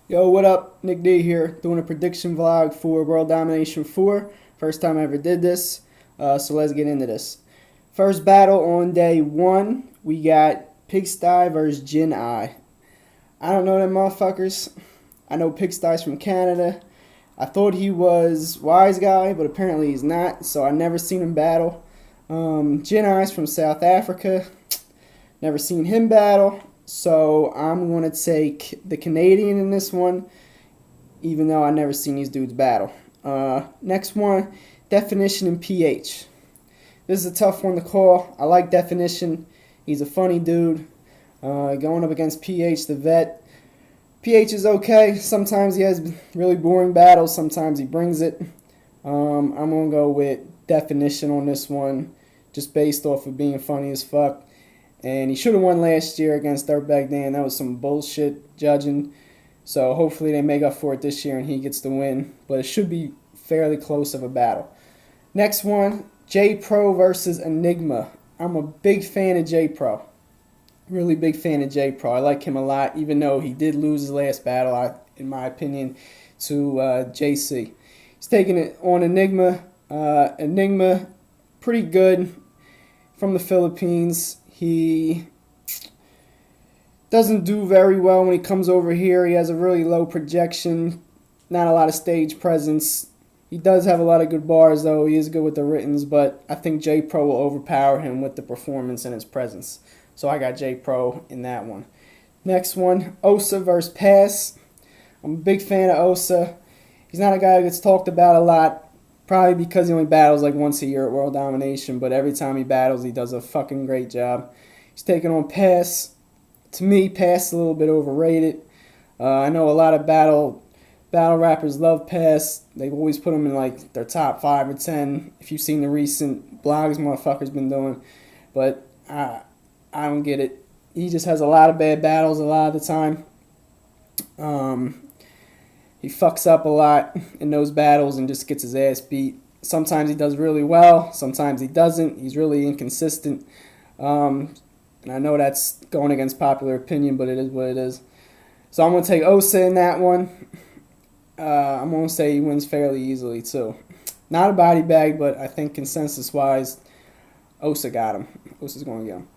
Yo, what up? Nick D here, doing a prediction vlog for World Domination 4. First time I ever did this, so let's get into this. First battle on day 1, we got Pigsty versus Jin I. I don't know them motherfuckers. I know Pigsty's from Canada. I thought he was Wise Guy, but apparently he's not, so I never seen him battle. Jin I's from South Africa. Never seen him battle. So I'm going to take the Canadian in this one, even though I never seen these dudes battle. Next one, Definition and PH. This is a tough one to call. I like Definition. He's a funny dude. Going up against PH, the vet. PH is okay. Sometimes he has really boring battles. Sometimes he brings it. I'm going to go with Definition on this one, just based off of being funny as fuck. And he should have won last year against Dirtbag Dan. That was some bullshit judging. So hopefully they make up for it this year and he gets the win. But it should be fairly close of a battle. Next one, J Pro versus Enigma. I'm a big fan of J Pro. Really big fan of J Pro. I like him a lot, even though he did lose his last battle, in my opinion, to JC. He's taking it on Enigma. Enigma, pretty good from the Philippines. He doesn't do very well when he comes over here. He has a really low projection, not a lot of stage presence. He does have a lot of good bars, though. He is good with the writtens, but I think J Pro will overpower him with the performance and his presence. So I got J Pro in that one. Next one, Osa versus Pass. I'm a big fan of Osa. He's not a guy who gets talked about a lot. Probably because he only battles like once a year at World Domination, but every time he battles, he does a fucking great job. He's taking on Pass. To me, Pass is a little bit overrated. I know a lot of battle rappers love Pass. They've always put him in like their top 5 or 10. If you've seen the recent blogs motherfuckers been doing, but I don't get it. He just has a lot of bad battles a lot of the time. He fucks up a lot in those battles and just gets his ass beat. Sometimes he does really well. Sometimes he doesn't. He's really inconsistent. And I know that's going against popular opinion, but it is what it is. So I'm going to take Osa in that one. I'm going to say he wins fairly easily, too. Not a body bag, but I think consensus-wise, Osa got him. Osa's going to get him.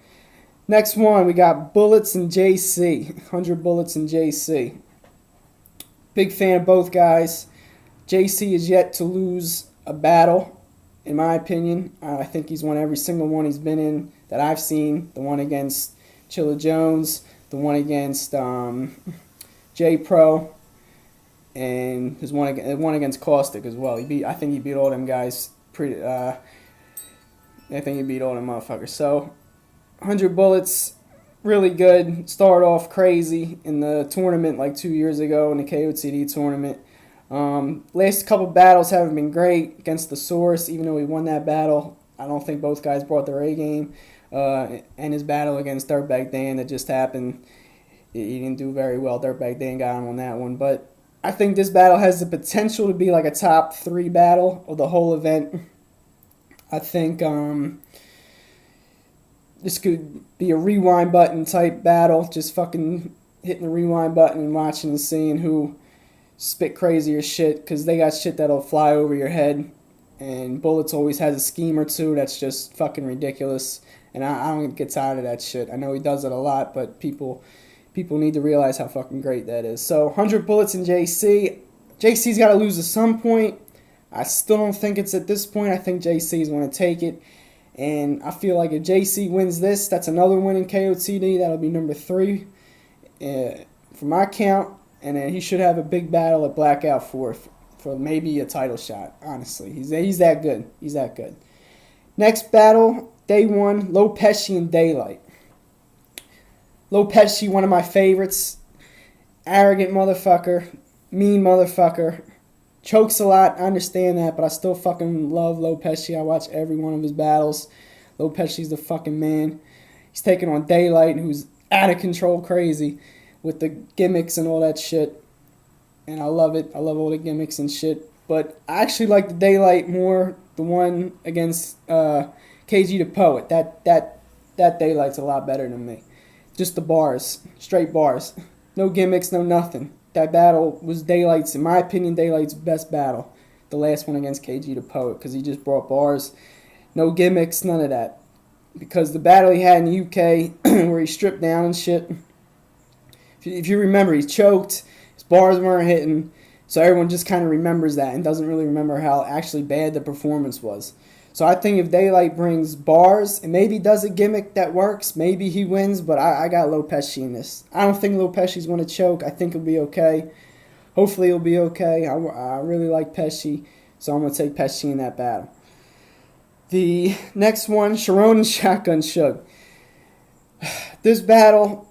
Next one, we got Bullets and JC. 100 Bullets and JC. Big fan of both guys. JC is yet to lose a battle, in my opinion. I think he's won every single one he's been in that I've seen. The one against Chilla Jones, the one against J Pro, and his one against Caustic as well. I think he beat all them guys. I think he beat all them motherfuckers. So, 100 Bullets. Really good. Started off crazy in the tournament like 2 years ago in the Kotd tournament. Last couple battles haven't been great against the Source, even though he won that battle. I don't think both guys brought their A game. And his battle against Dirtbag Dan that just happened, he didn't do very well. Dirtbag Dan got him on that one. But I think this battle has the potential to be like a top 3 battle of the whole event. I think this could be a rewind button type battle. Just fucking hitting the rewind button and watching and seeing who spit crazier shit. Because they got shit that'll fly over your head. And Bullets always has a scheme or two that's just fucking ridiculous. And I don't get tired of that shit. I know he does it a lot, but people need to realize how fucking great that is. So 100 Bullets in JC. JC's got to lose at some point. I still don't think it's at this point. I think JC's going to take it. And I feel like if JC wins this, that's another win in KOTD. That'll be number 3 for my count. And then he should have a big battle at Blackout 4 for maybe a title shot, honestly. He's that good. He's that good. Next battle, day 1, Lopeshi and Daylight. Lopeshi, one of my favorites. Arrogant motherfucker. Mean motherfucker. Chokes a lot, I understand that, but I still fucking love Lopeshi. I watch every one of his battles. Lopeshi's the fucking man. He's taking on Daylight, who's out of control crazy with the gimmicks and all that shit. And I love it. I love all the gimmicks and shit. But I actually like the Daylight more, the one against KG the Poet. That Daylight's a lot better than me. Just the bars. Straight bars. No gimmicks, no nothing. that battle was Daylight's, in my opinion, Daylight's best battle. The last one against KG the Poet, because he just brought bars, no gimmicks, none of that. Because the battle he had in the UK, where he stripped down and shit, if you remember, he choked, his bars weren't hitting, so everyone just kind of remembers that and doesn't really remember how actually bad the performance was. So I think if Daylight brings bars and maybe does a gimmick that works, maybe he wins, but I got Lopesci in this. I don't think Lopesci's going to choke. I think it'll be okay. Hopefully it'll be okay. I really like Pesci, so I'm going to take Pesci in that battle. The next one, Sharon and Shotgun Suge. This battle,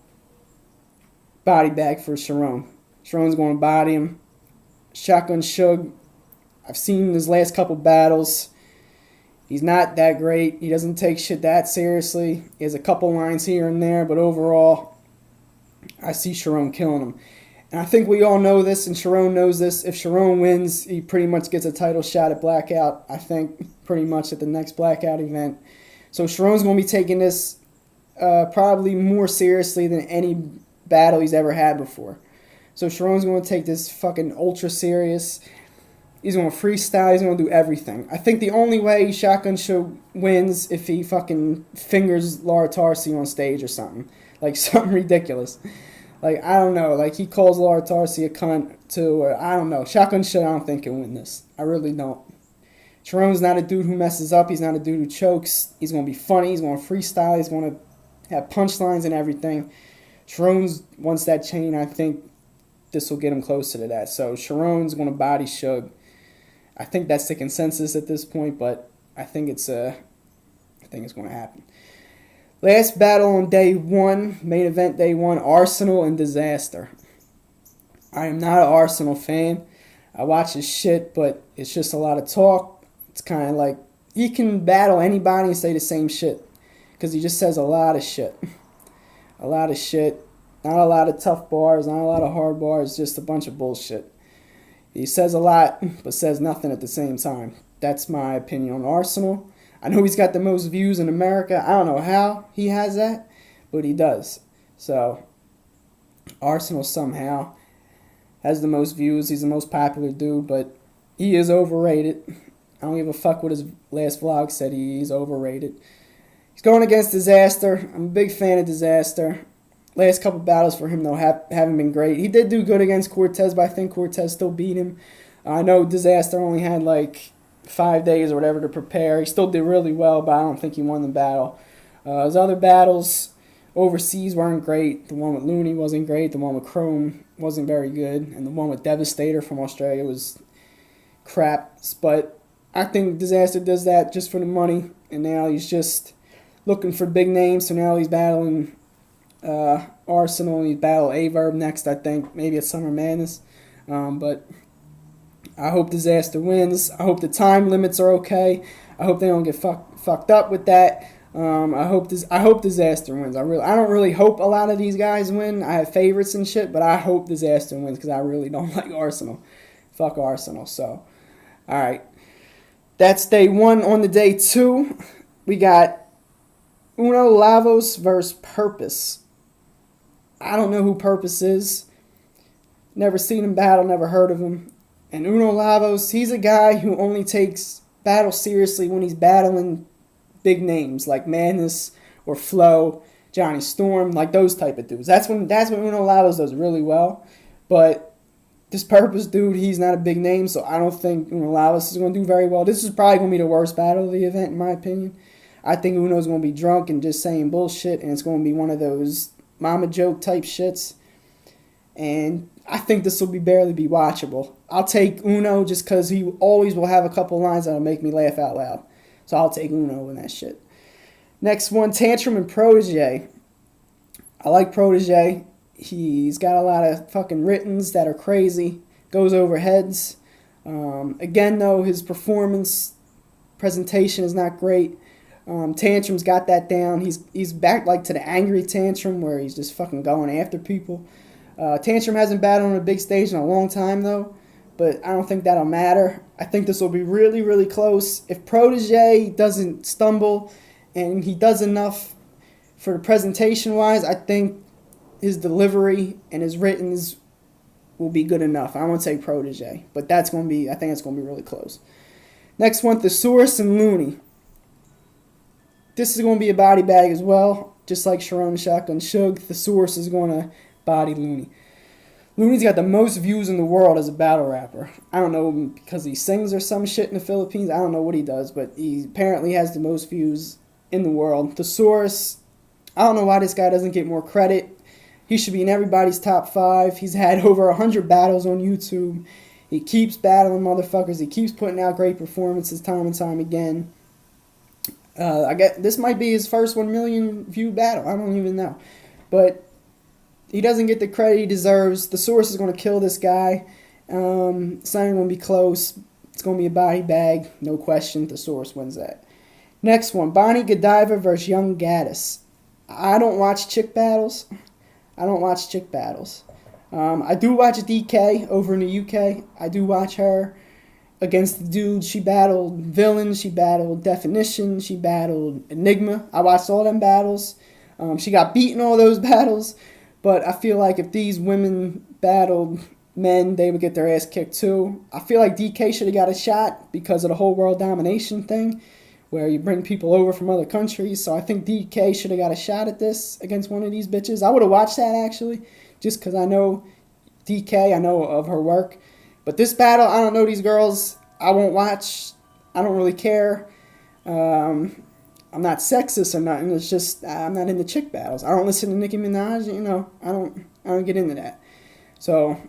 body bag for Sharon. Sharon's going to body him. Shotgun Suge, I've seen his last couple battles. He's not that great. He doesn't take shit that seriously. He has a couple lines here and there, but overall, I see Sharon killing him. And I think we all know this, and Sharon knows this. If Sharon wins, he pretty much gets a title shot at Blackout, I think, pretty much at the next Blackout event. So Sharon's going to be taking this probably more seriously than any battle he's ever had before. So Sharon's going to take this fucking ultra serious. He's going to freestyle. He's going to do everything. I think the only way Shotgun Suge wins if he fucking fingers Laura Tarsi on stage or something. Like something ridiculous. Like, I don't know. Like, he calls Laura Tarsi a cunt too. Or, I don't know. Shotgun Suge, I don't think can win this. I really don't. Sharon's not a dude who messes up. He's not a dude who chokes. He's going to be funny. He's going to freestyle. He's going to have punchlines and everything. Sharon's wants that chain. I think this will get him closer to that. So Sharon's going to body Suge. I think that's the consensus at this point, but I think it's going to happen. Last battle on day one, main event day one, Arsenal and Disaster. I am not an Arsenal fan. I watch his shit, but it's just a lot of talk. It's kind of like he can battle anybody and say the same shit because he just says a lot of shit. A lot of shit. Not a lot of tough bars, not a lot of hard bars, just a bunch of bullshit. He says a lot, but says nothing at the same time. That's my opinion on Arsenal. I know he's got the most views in America. I don't know how he has that, but he does. So, Arsenal somehow has the most views. He's the most popular dude, but he is overrated. I don't give a fuck what his last vlog said. He's overrated. He's going against Disaster. I'm a big fan of Disaster. Last couple battles for him, though, haven't been great. He did do good against Cortez, but I think Cortez still beat him. I know Disaster only had like 5 days or whatever to prepare. He still did really well, but I don't think he won the battle. His other battles overseas weren't great. The one with Looney wasn't great. The one with Chrome wasn't very good. And the one with Devastator from Australia was crap. But I think Disaster does that just for the money. And now he's just looking for big names. So now he's battling Arsenal, and he's battle Averb next, I think. Maybe at Summer Madness. But I hope Disaster wins. I hope the time limits are okay. I hope they don't get fucked up with that. I hope Disaster wins. I don't really hope a lot of these guys win. I have favorites and shit, but I hope Disaster wins because I really don't like Arsenal. Fuck Arsenal. So, all right, that's day one. On the day two, we got Uno Lavos versus Purpose. I don't know who Purpose is. Never seen him battle, never heard of him. And Uno Lavos, he's a guy who only takes battle seriously when he's battling big names like Madness or Flo, Johnny Storm, like those type of dudes. That's when Uno Lavos does really well. But this Purpose dude, he's not a big name, so I don't think Uno Lavos is going to do very well. This is probably going to be the worst battle of the event, in my opinion. I think Uno's going to be drunk and just saying bullshit, and it's going to be one of those mama joke type shits. And I think this will barely be watchable. I'll take Uno just because he always will have a couple lines that'll make me laugh out loud. So I'll take Uno in that shit. Next one, Tantrum and Protege. I like Protege. He's got a lot of fucking writtens that are crazy. Goes over heads. Again, though, his performance presentation is not great. Tantrum's got that down. He's back like to the angry Tantrum where he's just fucking going after people. Tantrum hasn't battled on a big stage in a long time though, but I don't think that'll matter. I think this will be really, really close. If Protege doesn't stumble and he does enough for the presentation wise, I think his delivery and his writtens will be good enough. I won't say protege, but I think it's going to be really close. Next one, Thesaurus and Looney. This is going to be a body bag as well. Just like Sharon and Shotgun Suge, Thesaurus is going to body Looney. Looney's got the most views in the world as a battle rapper. I don't know, because he sings or some shit in the Philippines. I don't know what he does, but he apparently has the most views in the world. Thesaurus, I don't know why this guy doesn't get more credit. He should be in everybody's top 5. He's had over 100 battles on YouTube. He keeps battling motherfuckers. He keeps putting out great performances time and time again. I get this might be his first 1 million view battle. I don't even know. But he doesn't get the credit he deserves. Thesaurus is going to kill this guy. It's not even going to be close. It's going to be a body bag. No question. Thesaurus wins that. Next one. Bonnie Godiva versus Young Gaddis. I don't watch chick battles. I do watch DK over in the UK. I do watch her against the dude. She battled Villain. She battled Definition. She battled Enigma. I watched all them battles. She got beaten all those battles. But I feel like if these women battled men, they would get their ass kicked too. I feel like DK should have got a shot because of the whole world domination thing, where you bring people over from other countries. So I think DK should have got a shot at this against one of these bitches. I would have watched that, actually, just because I know DK. I know of her work. But this battle, I don't know these girls. I won't watch. I don't really care. I'm not sexist or nothing. It's just I'm not into chick battles. I don't listen to Nicki Minaj. I don't get into that. So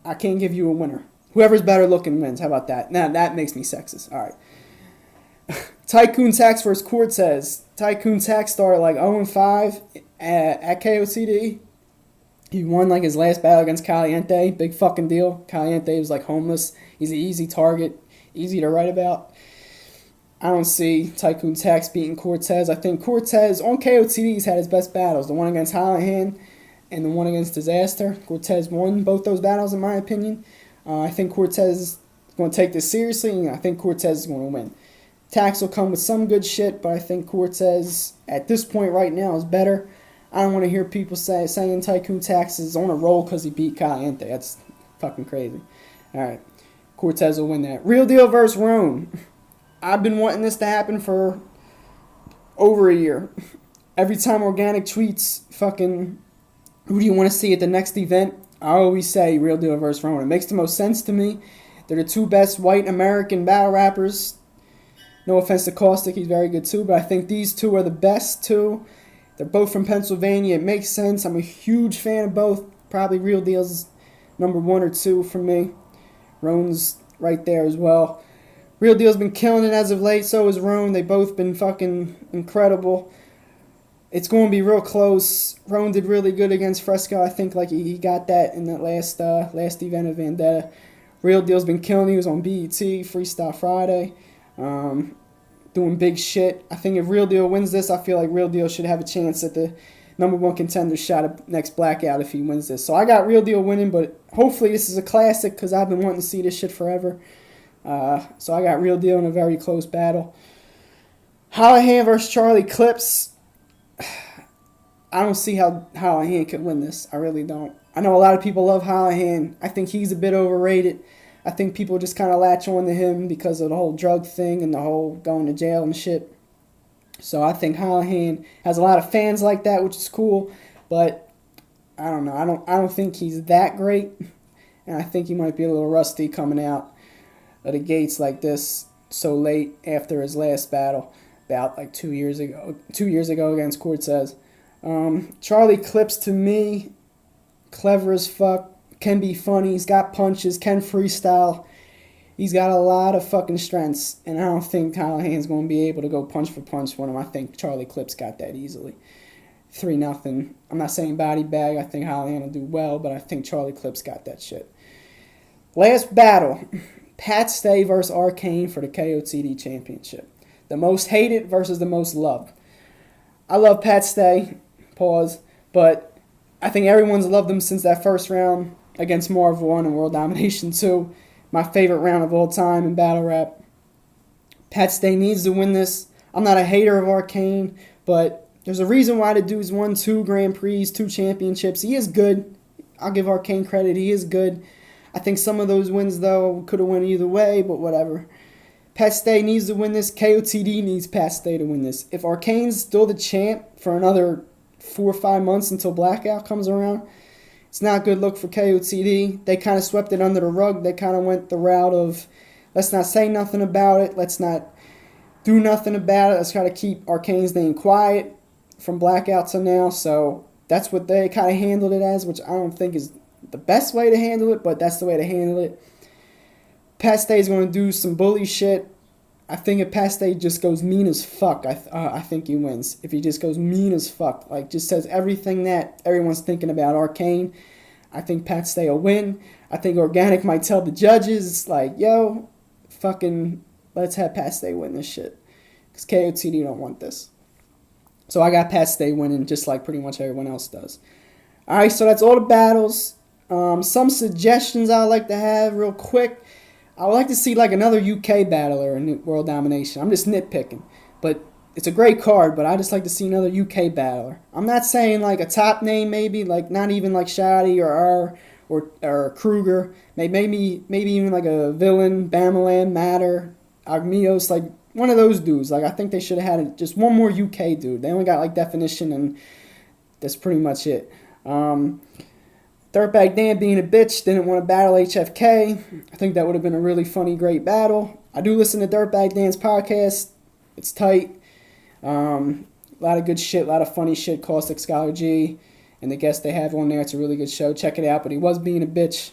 I can't give you a winner. Whoever's better looking wins. How about that? Now that makes me sexist. All right. Tycoon Tax versus Cortez. Tycoon Tax started like 0-5 at Kotd. He won like his last battle against Caliente. Big fucking deal. Caliente was like homeless. He's an easy target. Easy to write about. I don't see Tycoon Tax beating Cortez. I think Cortez on Kotd has had his best battles. The one against Hallahan and the one against Disaster. Cortez won both those battles in my opinion. I think Cortez is going to take this seriously, and I think Cortez is going to win. Tax will come with some good shit, but I think Cortez at this point right now is better. I don't want to hear people saying Tycoon Tax is on a roll because he beat Caliente. That's fucking crazy. All right. Cortez will win that. Real Deal versus Roan. I've been wanting this to happen for over a year. Every time Organic tweets fucking who do you want to see at the next event, I always say Real Deal versus Roan. It makes the most sense to me. They're the two best white American battle rappers. No offense to Caustic, he's very good too, but I think these two are the best two. They're both from Pennsylvania. It makes sense. I'm a huge fan of both. Probably Real Deal's number 1 or 2 for me. Roan's right there as well. Real Deal's been killing it as of late, so has Roan. They've both been fucking incredible. It's going to be real close. Roan did really good against Fresco. I think like he got that in that last event of Vendetta. Real Deal's been killing. He was on BET, Freestyle Friday. Doing big shit. I think if Real Deal wins this, I feel like Real Deal should have a chance at the number 1 contender shot at next Blackout if he wins this. So I got Real Deal winning, but hopefully this is a classic because I've been wanting to see this shit forever. So I got Real Deal in a very close battle. Hallahan versus Charlie Clips. I don't see how Hallahan could win this. I really don't. I know a lot of people love Hallahan. I think he's a bit overrated. I think people just kind of latch on to him because of the whole drug thing and the whole going to jail and shit. So I think Hallahan has a lot of fans like that, which is cool. But I don't know. I don't think he's that great. And I think he might be a little rusty coming out of the gates like this so late after his last battle about like 2 years ago against Cortez. Charlie Clips, to me, clever as fuck, can be funny, he's got punches, can freestyle, he's got a lot of fucking strengths, and I don't think Hallahan's going to be able to go punch for punch with him. I think Charlie Clips got that easily. 3-0. I'm not saying body bag, I think Hallahan will do well, but I think Charlie Clips got that shit. Last battle, Pat Stay versus Arcane for the Kotd Championship. The most hated versus the most loved. I love Pat Stay, but I think everyone's loved him since that first round against Marv 1 and World Domination 2. My favorite round of all time in battle rap. Pat Stay needs to win this. I'm not a hater of Arcane, but there's a reason why the dude's won 2 Grand Prix, 2 championships. He is good. I'll give Arcane credit. He is good. I think some of those wins, though, could have went either way, but whatever. Pat Stay needs to win this. Kotd needs Pat Stay to win this. If Arcane's still the champ for another 4 or 5 months until Blackout comes around, it's not a good look for Kotd. They kind of swept it under the rug. They kind of went the route of, let's not say nothing about it. Let's not do nothing about it. Let's try to keep Arcane's name quiet from Blackout to now. So that's what they kind of handled it as, which I don't think is the best way to handle it, but that's the way to handle it. Pat Stay's going to do some bully shit. I think if Pat Stay just goes mean as fuck, I think he wins. If he just goes mean as fuck, like just says everything that everyone's thinking about Arcane, I think Pat Stay will win. I think Organic might tell the judges, like, yo, fucking, let's have Pat Stay win this shit. Because Kotd don't want this. So I got Pat Stay winning just like pretty much everyone else does. Alright, so that's all the battles. Some suggestions I would like to have real quick. I would like to see like another UK battler in World Domination. I'm just nitpicking. But it's a great card, but I just like to see another UK battler. I'm not saying like a top name maybe, like not even like Shoddy or Kruger. Maybe even like a Villain, Bamalan, Matter, Agmios, like one of those dudes. Like I think they should have had just one more UK dude. They only got like Definition and that's pretty much it. Dirtbag Dan being a bitch didn't want to battle HFK. I think that would have been a really funny, great battle. I do listen to Dirtbag Dan's podcast. It's tight. A lot of good shit, a lot of funny shit. Caustic Scholar G and the guests they have on there. It's a really good show. Check it out. But he was being a bitch.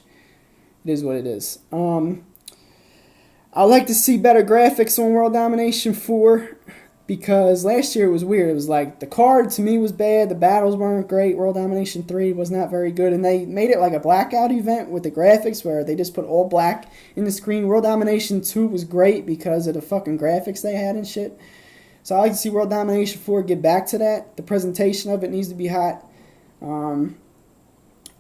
It is what it is. I'd like to see better graphics on World Domination 4 because last year it was weird. It was like the card to me was bad. The battles weren't great. World Domination 3 was not very good. And they made it like a blackout event with the graphics where they just put all black in the screen. World Domination 2 was great because of the fucking graphics they had and shit. So I like to see World Domination 4 get back to that. The presentation of it needs to be hot.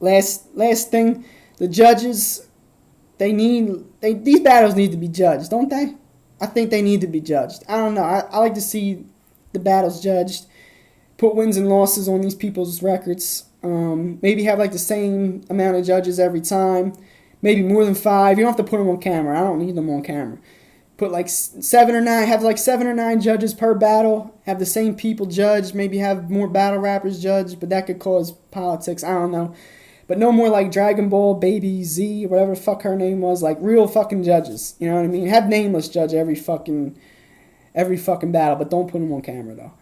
Last thing, the judges, these battles need to be judged, don't they? I think they need to be judged. I don't know. I like to see the battles judged. Put wins and losses on these people's records. Maybe have like the same amount of judges every time. Maybe more than 5. You don't have to put them on camera. I don't need them on camera. Put like 7 or 9. Have like 7 or 9 judges per battle. Have the same people judged. Maybe have more battle rappers judged. But that could cause politics. I don't know. But no more like Dragon Ball, Baby Z, or whatever the fuck her name was. Like real fucking judges. You know what I mean? Have Nameless judge every fucking battle. But don't put them on camera though.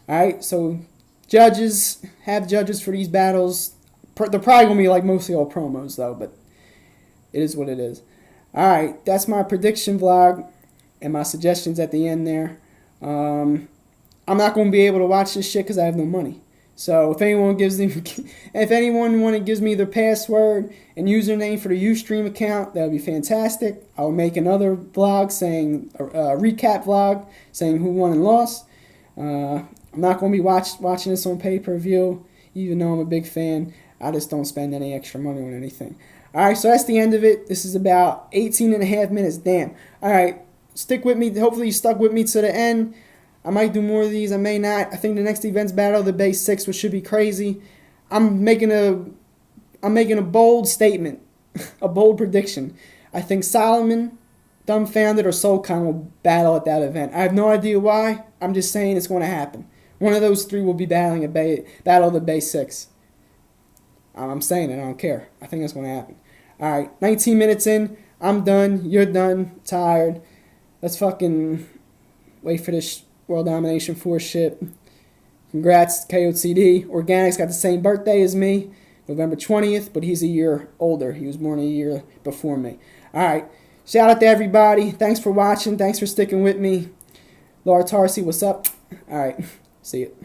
Alright, so judges. Have judges for these battles. They're probably going to be like mostly all promos though. But it is what it is. Alright, that's my prediction vlog. And my suggestions at the end there. I'm not going to be able to watch this shit because I have no money. So if anyone gives me their password and username for the Ustream account, that would be fantastic. I'll make another vlog saying a recap vlog saying who won and lost. I'm not going to be watching this on pay-per-view, even though I'm a big fan. I just don't spend any extra money on anything. All right, so that's the end of it. This is about 18 and a half minutes. Damn. All right, stick with me. Hopefully you stuck with me to the end. I might do more of these. I may not. I think the next event's Battle of the Bay 6, which should be crazy. I'm making a bold statement, a bold prediction. I think Solomon, Dumbfounded, or Soulcon will battle at that event. I have no idea why. I'm just saying it's going to happen. One of those 3 will be battling at Battle of the Bay 6. I'm saying it. I don't care. I think it's going to happen. All right, 19 minutes in. I'm done. You're done. Tired. Let's fucking wait for this World Domination 4 shit. Congrats, Kotd. Organic's got the same birthday as me, November 20th, but he's a year older. He was born a year before me. Alright, shout out to everybody. Thanks for watching. Thanks for sticking with me. Laura Tarsi, what's up? Alright, see you.